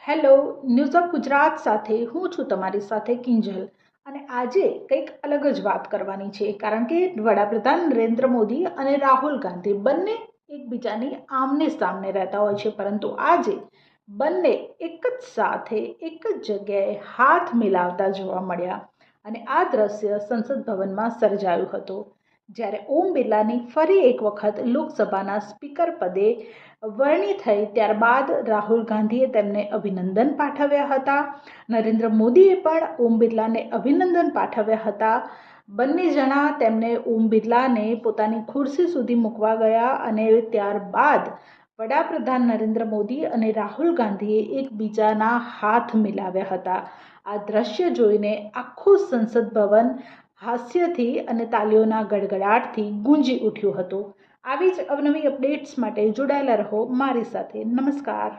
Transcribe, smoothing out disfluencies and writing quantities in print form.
Hello, news of Gujarat સાથે હું છું તમારી સાથે કિંજલ. અને આજે કંઈક અલગ જ વાત કરવાની છે, કારણ કે વડાપ્રધાન નરેન્દ્ર મોદી અને રાહુલ ગાંધી બંને એકબીજાની આમને સામને રહેતા હોય છે, પરંતુ આજે બંને એક જ સાથે એક જ જગ્યાએ હાથ મિલાવતા જોવા મળ્યા. અને આ દ્રશ્ય સંસદ ભવનમાં સર્જાયું હતું, જ્યારે ઓમ બિરલાની ફરી એક વખત લોકસભાના સ્પીકર પદે વરણી થઈ. ત્યારબાદ રાહુલ ગાંધીએ તેમને અભિનંદન પાઠવ્યા હતા. નરેન્દ્ર મોદીએ પણ ઓમ બિરલાને અભિનંદન પાઠવ્યા હતા. બંને જણા તેમને ઓમ બિરલાને પોતાની ખુરશી સુધી મૂકવા ગયા અને ત્યારબાદ વડાપ્રધાન નરેન્દ્ર મોદી અને રાહુલ ગાંધીએ એકબીજાના હાથ મિલાવ્યા હતા. આ દ્રશ્ય જોઈને આખું સંસદ ભવન હાસ્યથી અને તાલીઓના ગડગડાટથી ગુંજી ઉઠ્યું હતું. આવી જ અવનવી અપડેટ્સ માટે જોડાયેલા રહો મારી સાથે. નમસ્કાર.